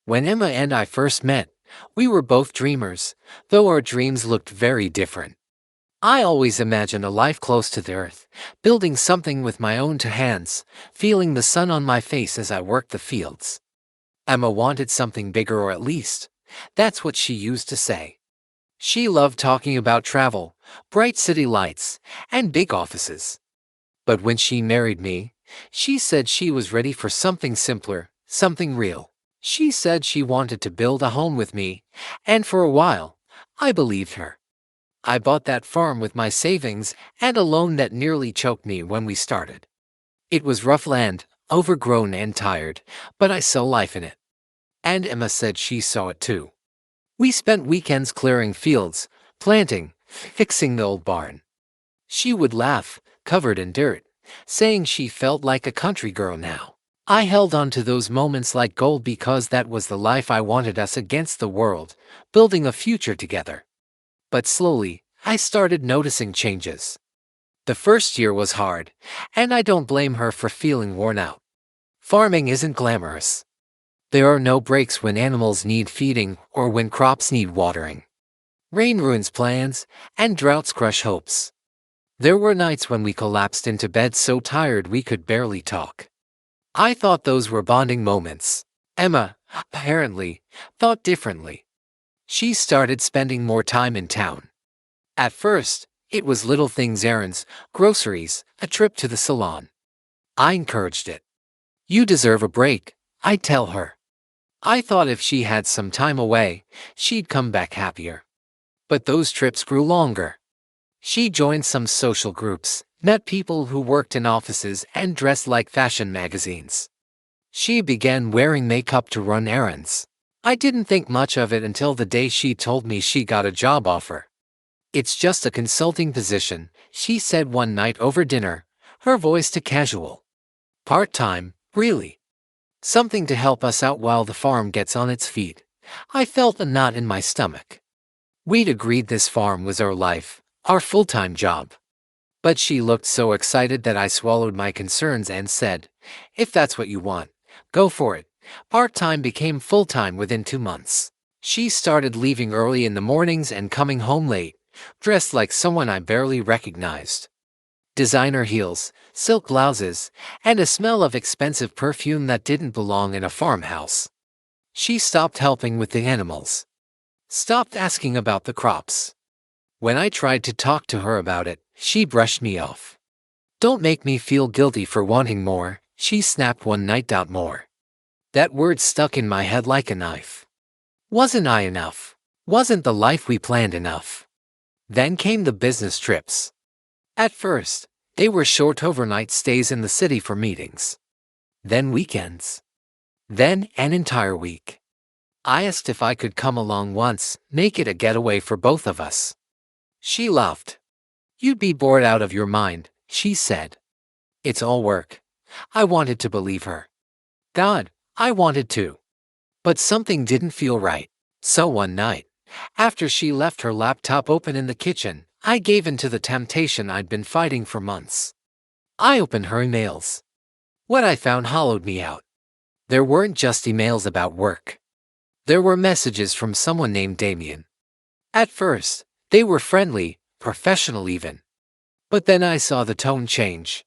When Emma and I first met, we were both dreamers, though our dreams looked very different. I always imagined a life close to the earth, building something with my own two hands, feeling the sun on my face as I worked the fields. Emma wanted something bigger, or at least, that's what she used to say. She loved talking about travel, bright city lights, and big offices. But when she married me, she said she was ready for something simpler, something real. She said she wanted to build a home with me, and for a while, I believed her. I bought that farm with my savings and a loan that nearly choked me when we started. It was rough land, overgrown and tired, but I saw life in it. And Emma said she saw it too. We spent weekends clearing fields, planting, fixing the old barn. She would laugh, covered in dirt, saying she felt like a country girl now. I held on to those moments like gold because that was the life I wanted, us against the world, building a future together. But slowly, I started noticing changes. The first year was hard, and I don't blame her for feeling worn out. Farming isn't glamorous. There are no breaks when animals need feeding or when crops need watering. Rain ruins plans, and droughts crush hopes. There were nights when we collapsed into bed so tired we could barely talk. I thought those were bonding moments. Emma, apparently, thought differently. She started spending more time in town. At first, it was little things: errands, groceries, a trip to the salon. I encouraged it. "You deserve a break," I'd tell her. I thought if she had some time away, she'd come back happier. But those trips grew longer. She joined some social groups, met people who worked in offices and dressed like fashion magazines. She began wearing makeup to run errands. I didn't think much of it until the day she told me she got a job offer. "It's just a consulting position," she said one night over dinner, her voice too casual. "Part-time, really. Something to help us out while the farm gets on its feet." I felt a knot in my stomach. We'd agreed this farm was our life, our full-time job. But she looked so excited that I swallowed my concerns and said, "If that's what you want, go for it." Part-time became full-time within 2 months. She started leaving early in the mornings and coming home late, dressed like someone I barely recognized. Designer heels, silk blouses, and a smell of expensive perfume that didn't belong in a farmhouse. She stopped helping with the animals. Stopped asking about the crops. When I tried to talk to her about it, she brushed me off. "Don't make me feel guilty for wanting more," she snapped one night. "More." That word stuck in my head like a knife. Wasn't I enough? Wasn't the life we planned enough? Then came the business trips. At first, they were short overnight stays in the city for meetings. Then weekends. Then an entire week. I asked if I could come along once, make it a getaway for both of us. She laughed. "You'd be bored out of your mind," she said. "It's all work." I wanted to believe her. God, I wanted to. But something didn't feel right. So one night, after she left her laptop open in the kitchen, I gave in to the temptation I'd been fighting for months. I opened her emails. What I found hollowed me out. There weren't just emails about work. There were messages from someone named Damien. At first, they were friendly, professional even. But then I saw the tone change.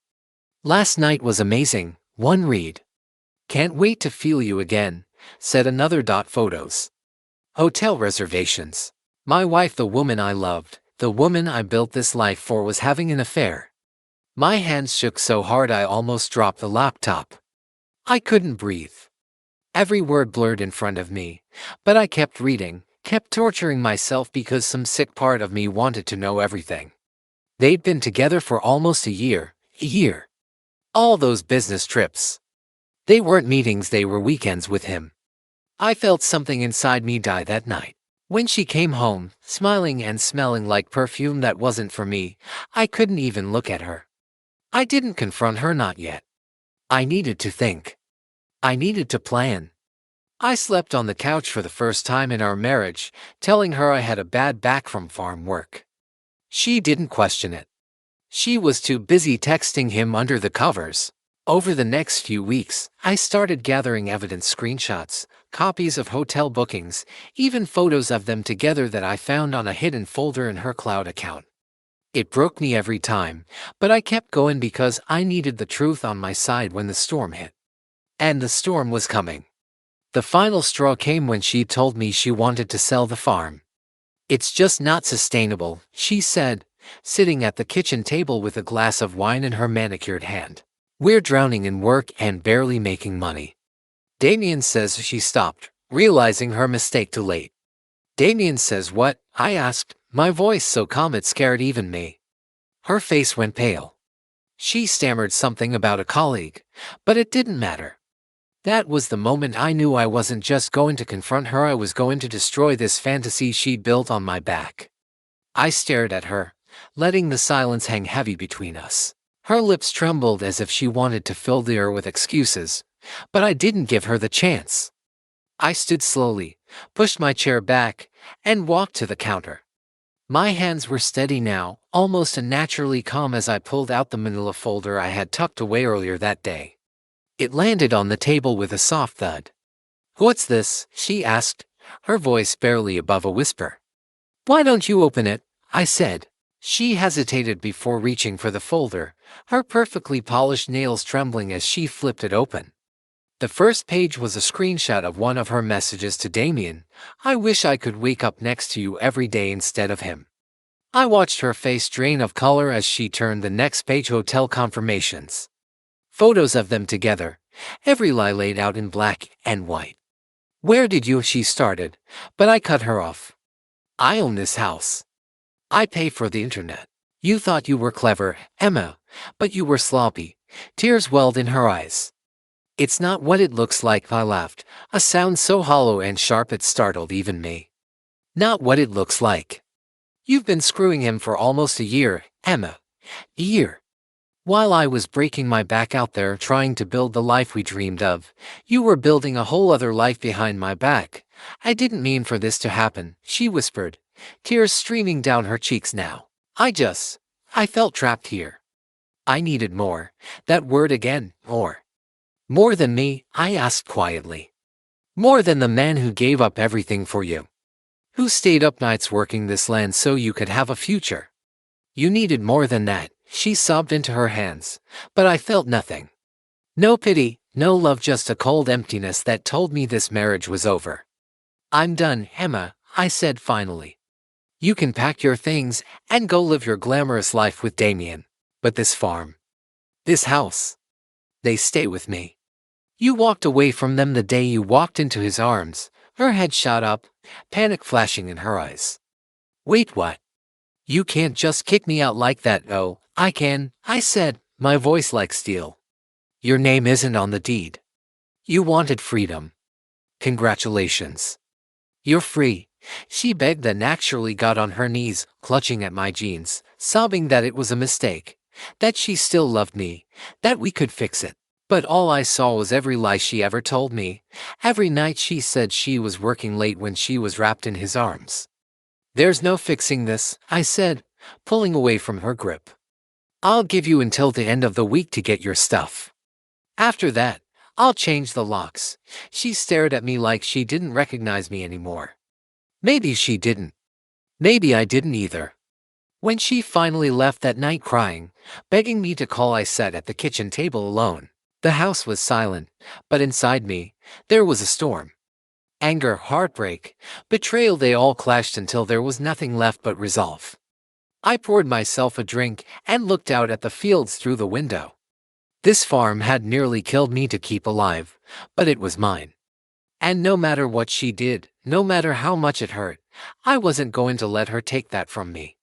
"Last night was amazing," one read. "Can't wait to feel you again," said another. Photos. Hotel reservations. My wife, the woman I loved, the woman I built this life for, was having an affair. My hands shook so hard I almost dropped the laptop. I couldn't breathe. Every word blurred in front of me, but I kept reading, kept torturing myself because some sick part of me wanted to know everything. They'd been together for almost a year. All those business trips. They weren't meetings, they were weekends with him. I felt something inside me die that night. When she came home, smiling and smelling like perfume that wasn't for me, I couldn't even look at her. I didn't confront her, not yet. I needed to think. I needed to plan. I slept on the couch for the first time in our marriage, telling her I had a bad back from farm work. She didn't question it. She was too busy texting him under the covers. Over the next few weeks, I started gathering evidence: screenshots, copies of hotel bookings, even photos of them together that I found on a hidden folder in her cloud account. It broke me every time, but I kept going because I needed the truth on my side when the storm hit. And the storm was coming. The final straw came when she told me she wanted to sell the farm. "It's just not sustainable," she said, sitting at the kitchen table with a glass of wine in her manicured hand. "We're drowning in work and barely making money." Damien says she stopped, realizing her mistake too late. "Damien says what?" I asked, my voice so calm it scared even me. Her face went pale. She stammered something about a colleague, but it didn't matter. That was the moment I knew I wasn't just going to confront her, I was going to destroy this fantasy she'd built on my back. I stared at her, letting the silence hang heavy between us. Her lips trembled as if she wanted to fill the air with excuses, but I didn't give her the chance. I stood slowly, pushed my chair back, and walked to the counter. My hands were steady now, almost unnaturally calm as I pulled out the manila folder I had tucked away earlier that day. It landed on the table with a soft thud. "What's this?" she asked, her voice barely above a whisper. "Why don't you open it?" I said. She hesitated before reaching for the folder, her perfectly polished nails trembling as she flipped it open. The first page was a screenshot of one of her messages to Damien. "I wish I could wake up next to you every day instead of him." I watched her face drain of color as she turned the next page. Hotel confirmations. Photos of them together, every lie laid out in black and white. "Where did you?" she started, but I cut her off. "I own this house. I pay for the internet. You thought you were clever, Emma, but you were sloppy." Tears welled in her eyes. "It's not what it looks like," I laughed, a sound so hollow and sharp it startled even me. "Not what it looks like. You've been screwing him for almost a year, Emma. A year. While I was breaking my back out there trying to build the life we dreamed of, you were building a whole other life behind my back. I didn't mean for this to happen," she whispered, tears streaming down her cheeks now. I felt trapped here. I needed more. That word again, more. "More than me?" I asked quietly. "More than the man who gave up everything for you. Who stayed up nights working this land so you could have a future. You needed more than that." She sobbed into her hands, but I felt nothing. No pity, no love, just a cold emptiness that told me this marriage was over. "I'm done, Emma," I said finally. "You can pack your things and go live your glamorous life with Damien. But this farm, this house, they stay with me." "You walked away from them the day you walked into his arms." Her head shot up, panic flashing in her eyes. "Wait, what? You can't just kick me out like that." "Oh, I can," I said, my voice like steel. "Your name isn't on the deed. You wanted freedom. Congratulations. You're free." She begged, then naturally got on her knees, clutching at my jeans, sobbing that it was a mistake, that she still loved me, that we could fix it. But all I saw was every lie she ever told me. Every night she said she was working late when she was wrapped in his arms. "There's no fixing this," I said, pulling away from her grip. "I'll give you until the end of the week to get your stuff. After that, I'll change the locks." She stared at me like she didn't recognize me anymore. Maybe she didn't. Maybe I didn't either. When she finally left that night crying, begging me to call, I sat at the kitchen table alone. The house was silent, but inside me, there was a storm. Anger, heartbreak, betrayal, they all clashed until there was nothing left but resolve. I poured myself a drink and looked out at the fields through the window. This farm had nearly killed me to keep alive, but it was mine. And no matter what she did, no matter how much it hurt, I wasn't going to let her take that from me.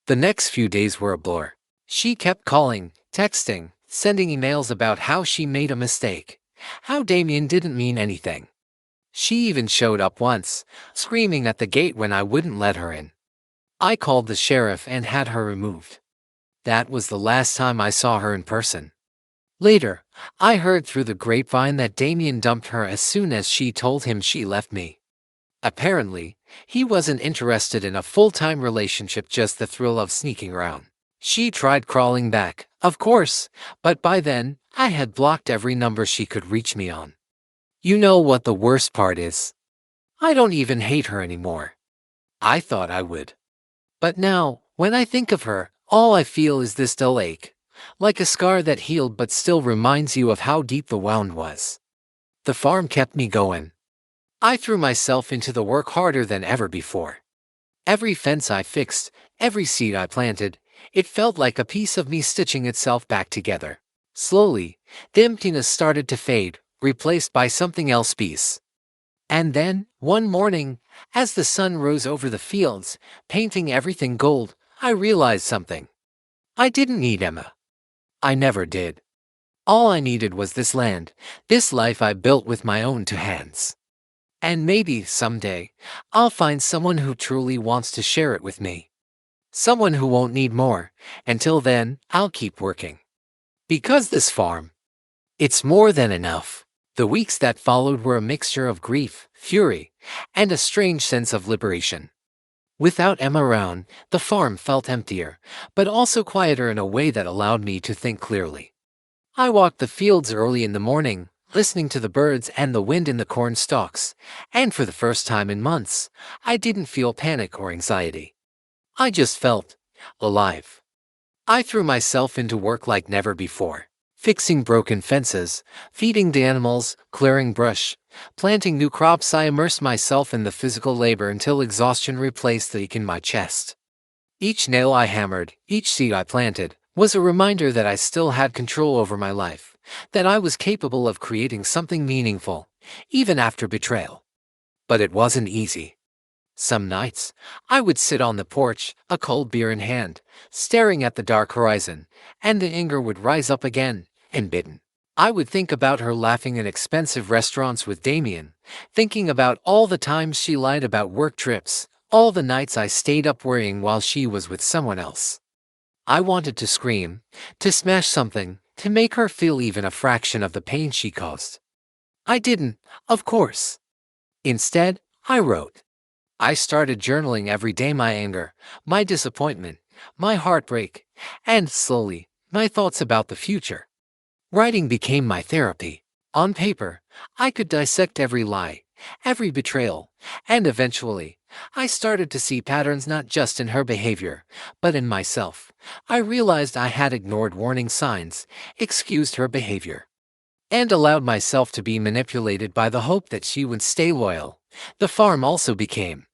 The next few days were a blur. She kept calling, texting, sending emails about how she made a mistake, how Damien didn't mean anything. She even showed up once, screaming at the gate when I wouldn't let her in. I called the sheriff and had her removed. That was the last time I saw her in person. Later, I heard through the grapevine that Damien dumped her as soon as she told him she left me. Apparently, he wasn't interested in a full-time relationship, just the thrill of sneaking around. She tried crawling back, of course, but by then, I had blocked every number she could reach me on. You know what the worst part is? I don't even hate her anymore. I thought I would. But now, when I think of her, all I feel is this dull ache. Like a scar that healed but still reminds you of how deep the wound was. The farm kept me going. I threw myself into the work harder than ever before. Every fence I fixed, every seed I planted, it felt like a piece of me stitching itself back together. Slowly, the emptiness started to fade, replaced by something else peace. And then, one morning, as the sun rose over the fields, painting everything gold, I realized something. I didn't need Emma. I never did. All I needed was this land, this life I built with my own two hands. And maybe, someday, I'll find someone who truly wants to share it with me. Someone who won't need more. Until then, I'll keep working. Because this farm, it's more than enough. The weeks that followed were a mixture of grief, fury, and a strange sense of liberation. Without Emma around, the farm felt emptier, but also quieter in a way that allowed me to think clearly. I walked the fields early in the morning, listening to the birds and the wind in the corn stalks, and for the first time in months, I didn't feel panic or anxiety. I just felt alive. I threw myself into work like never before. Fixing broken fences, feeding the animals, clearing brush, planting new crops. I immersed myself in the physical labor until exhaustion replaced the ache in my chest. Each nail I hammered, each seed I planted, was a reminder that I still had control over my life, that I was capable of creating something meaningful, even after betrayal. But it wasn't easy. Some nights, I would sit on the porch, a cold beer in hand, staring at the dark horizon, and the anger would rise up again, unbidden. I would think about her laughing in expensive restaurants with Damien, thinking about all the times she lied about work trips, all the nights I stayed up worrying while she was with someone else. I wanted to scream, to smash something, to make her feel even a fraction of the pain she caused. I didn't, of course. Instead, I wrote. I started journaling every day, my anger, my disappointment, my heartbreak, and slowly, my thoughts about the future. Writing became my therapy. On paper, I could dissect every lie, every betrayal, and eventually, I started to see patterns not just in her behavior, but in myself. I realized I had ignored warning signs, excused her behavior, and allowed myself to be manipulated by the hope that she would stay loyal. The farm also became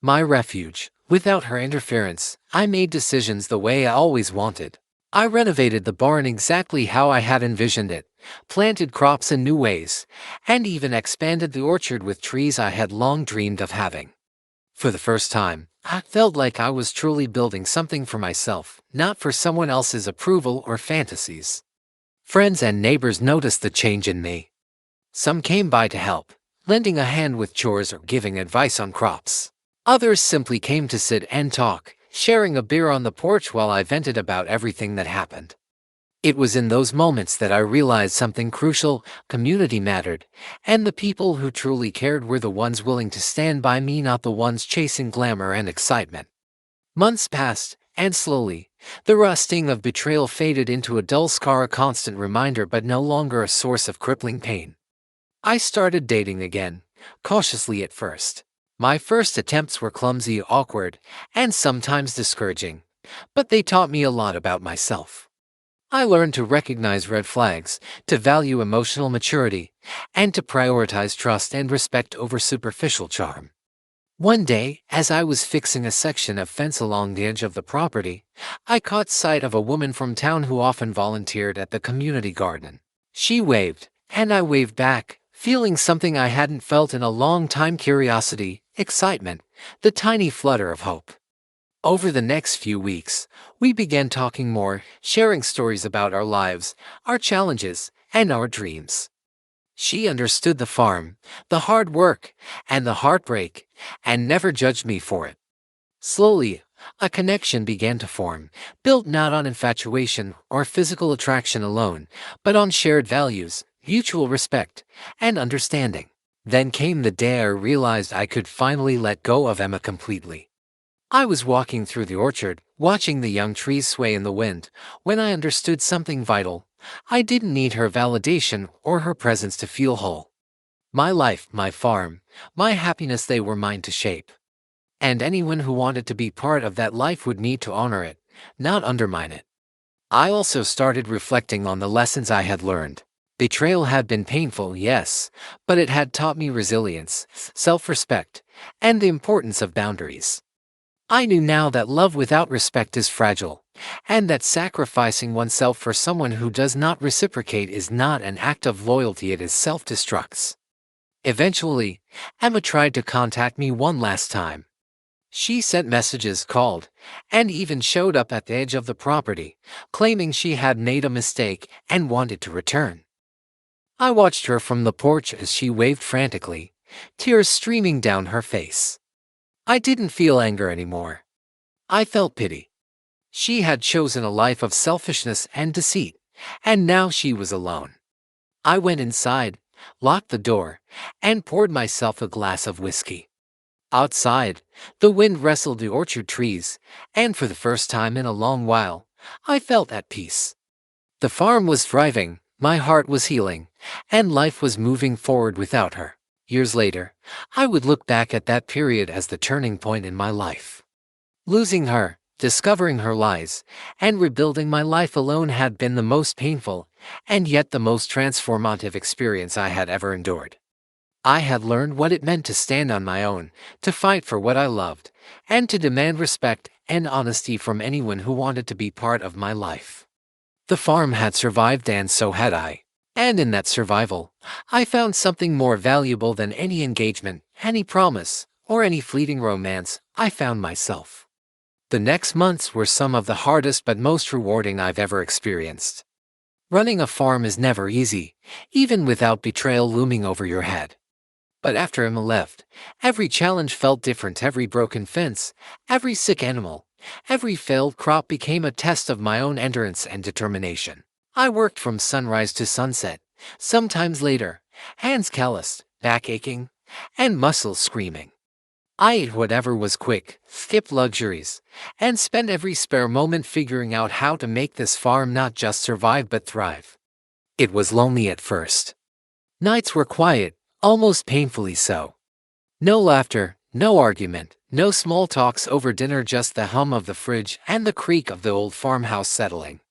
my refuge. Without her interference, I made decisions the way I always wanted. I renovated the barn exactly how I had envisioned it, planted crops in new ways, and even expanded the orchard with trees I had long dreamed of having. For the first time, I felt like I was truly building something for myself, not for someone else's approval or fantasies. Friends and neighbors noticed the change in me. Some came by to help, lending a hand with chores or giving advice on crops. Others simply came to sit and talk, sharing a beer on the porch while I vented about everything that happened. It was in those moments that I realized something crucial: community mattered, and the people who truly cared were the ones willing to stand by me, not the ones chasing glamour and excitement. Months passed, and slowly, the rusting of betrayal faded into a dull scar, a constant reminder but no longer a source of crippling pain. I started dating again, cautiously at first. My first attempts were clumsy, awkward, and sometimes discouraging, but they taught me a lot about myself. I learned to recognize red flags, to value emotional maturity, and to prioritize trust and respect over superficial charm. One day, as I was fixing a section of fence along the edge of the property, I caught sight of a woman from town who often volunteered at the community garden. She waved, and I waved back, feeling something I hadn't felt in a long time: curiosity, excitement, the tiny flutter of hope. Over the next few weeks, we began talking more, sharing stories about our lives, our challenges, and our dreams. She understood the farm, the hard work, and the heartbreak, and never judged me for it. Slowly, a connection began to form, built not on infatuation or physical attraction alone, but on shared values, mutual respect, and understanding. Then came the day I realized I could finally let go of Emma completely. I was walking through the orchard, watching the young trees sway in the wind, when I understood something vital. I didn't need her validation or her presence to feel whole. My life, my farm, my happiness, they were mine to shape. And anyone who wanted to be part of that life would need to honor it, not undermine it. I also started reflecting on the lessons I had learned. Betrayal had been painful, yes, but it had taught me resilience, self-respect, and the importance of boundaries. I knew now that love without respect is fragile, and that sacrificing oneself for someone who does not reciprocate is not an act of loyalty, it is self-destructs. Eventually, Emma tried to contact me one last time. She sent messages, called, and even showed up at the edge of the property, claiming she had made a mistake and wanted to return. I watched her from the porch as she waved frantically, tears streaming down her face. I didn't feel anger anymore. I felt pity. She had chosen a life of selfishness and deceit, and now she was alone. I went inside, locked the door, and poured myself a glass of whiskey. Outside, the wind rustled the orchard trees, and for the first time in a long while, I felt at peace. The farm was thriving, my heart was healing, and life was moving forward without her. Years later, I would look back at that period as the turning point in my life. Losing her, discovering her lies, and rebuilding my life alone had been the most painful, and yet the most transformative experience I had ever endured. I had learned what it meant to stand on my own, to fight for what I loved, and to demand respect and honesty from anyone who wanted to be part of my life. The farm had survived, and so had I. And in that survival, I found something more valuable than any engagement, any promise, or any fleeting romance. I found myself. The next months were some of the hardest but most rewarding I've ever experienced. Running a farm is never easy, even without betrayal looming over your head. But after Emma left, every challenge felt different. Every broken fence, every sick animal, every failed crop became a test of my own endurance and determination. I worked from sunrise to sunset, sometimes later, hands calloused, back aching, and muscles screaming. I ate whatever was quick, skipped luxuries, and spent every spare moment figuring out how to make this farm not just survive but thrive. It was lonely at first. Nights were quiet, almost painfully so. No laughter, no argument, no small talks over dinner, just the hum of the fridge and the creak of the old farmhouse settling.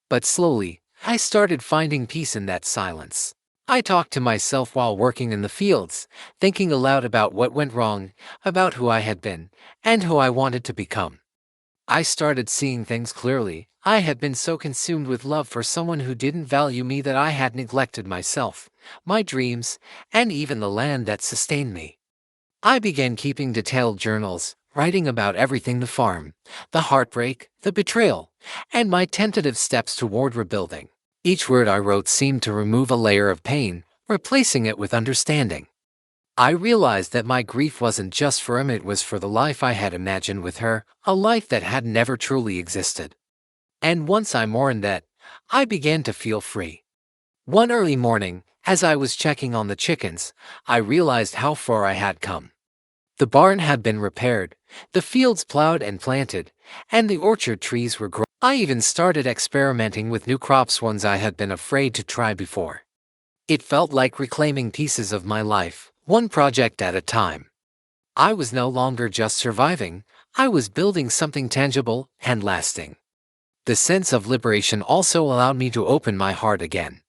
But slowly, I started finding peace in that silence. I talked to myself while working in the fields, thinking aloud about what went wrong, about who I had been, and who I wanted to become. I started seeing things clearly. I had been so consumed with love for someone who didn't value me that I had neglected myself, my dreams, and even the land that sustained me. I began keeping detailed journals, writing about everything: the farm, the heartbreak, the betrayal, and my tentative steps toward rebuilding. Each word I wrote seemed to remove a layer of pain, replacing it with understanding. I realized that my grief wasn't just for Emma, it was for the life I had imagined with her, a life that had never truly existed. And once I mourned that, I began to feel free. One early morning, as I was checking on the chickens, I realized how far I had come. The barn had been repaired, the fields plowed and planted, and the orchard trees were growing. I even started experimenting with new crops, ones I had been afraid to try before. It felt like reclaiming pieces of my life, one project at a time. I was no longer just surviving, I was building something tangible and lasting. The sense of liberation also allowed me to open my heart again.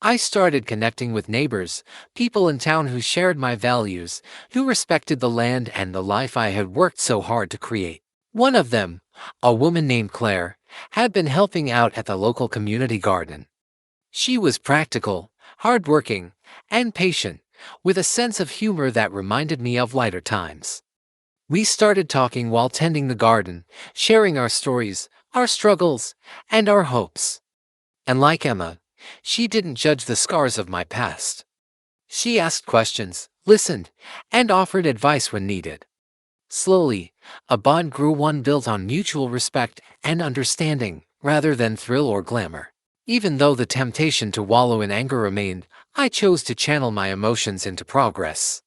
I started connecting with neighbors, people in town who shared my values, who respected the land and the life I had worked so hard to create. One of them, a woman named Claire, had been helping out at the local community garden. She was practical, hardworking, and patient, with a sense of humor that reminded me of lighter times. We started talking while tending the garden, sharing our stories, our struggles, and our hopes. And like Emma, she didn't judge the scars of my past. She asked questions, listened, and offered advice when needed. Slowly, a bond grew, one built on mutual respect and understanding, rather than thrill or glamour. Even though the temptation to wallow in anger remained, I chose to channel my emotions into progress.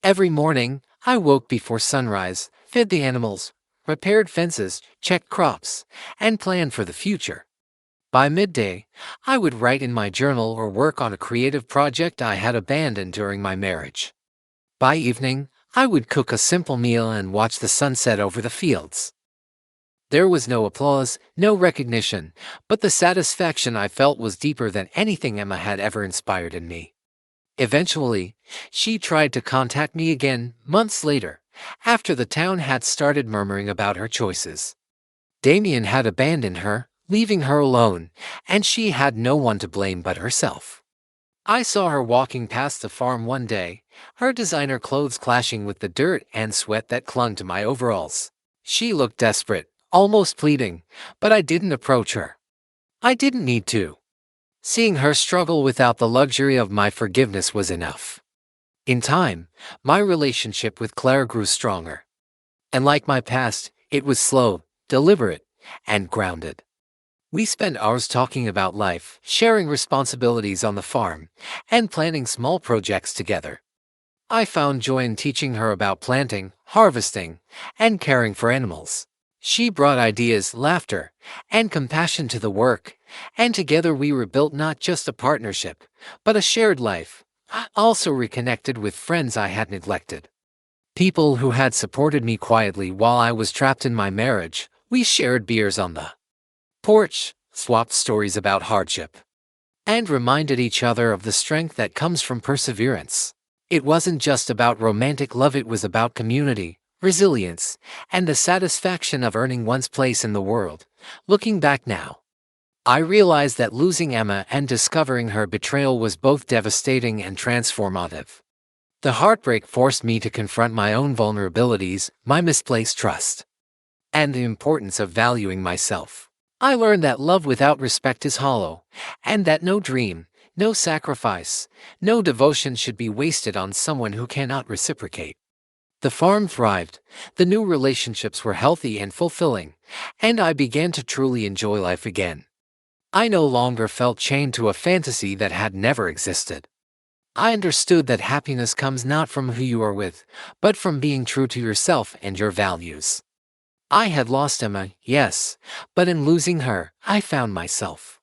Every morning, I woke before sunrise, fed the animals, repaired fences, checked crops, and planned for the future. By midday, I would write in my journal or work on a creative project I had abandoned during my marriage. By evening, I would cook a simple meal and watch the sunset over the fields. There was no applause, no recognition, but the satisfaction I felt was deeper than anything Emma had ever inspired in me. Eventually, she tried to contact me again months later, after the town had started murmuring about her choices. Damien had abandoned her, leaving her alone, and she had no one to blame but herself. I saw her walking past the farm one day, her designer clothes clashing with the dirt and sweat that clung to my overalls. She looked desperate, almost pleading, but I didn't approach her. I didn't need to. Seeing her struggle without the luxury of my forgiveness was enough. In time, my relationship with Claire grew stronger. And like my past, it was slow, deliberate, and grounded. We spent hours talking about life, sharing responsibilities on the farm, and planning small projects together. I found joy in teaching her about planting, harvesting, and caring for animals. She brought ideas, laughter, and compassion to the work, and together we rebuilt not just a partnership, but a shared life. I also reconnected with friends I had neglected. People who had supported me quietly while I was trapped in my marriage. We shared beers on the porch, swapped stories about hardship, and reminded each other of the strength that comes from perseverance. It wasn't just about romantic love, it was about community, resilience, and the satisfaction of earning one's place in the world. Looking back now, I realized that losing Emma and discovering her betrayal was both devastating and transformative. The heartbreak forced me to confront my own vulnerabilities, my misplaced trust, and the importance of valuing myself. I learned that love without respect is hollow, and that no dream, no sacrifice, no devotion should be wasted on someone who cannot reciprocate. The farm thrived, the new relationships were healthy and fulfilling, and I began to truly enjoy life again. I no longer felt chained to a fantasy that had never existed. I understood that happiness comes not from who you are with, but from being true to yourself and your values. I had lost Emma, yes, but in losing her, I found myself.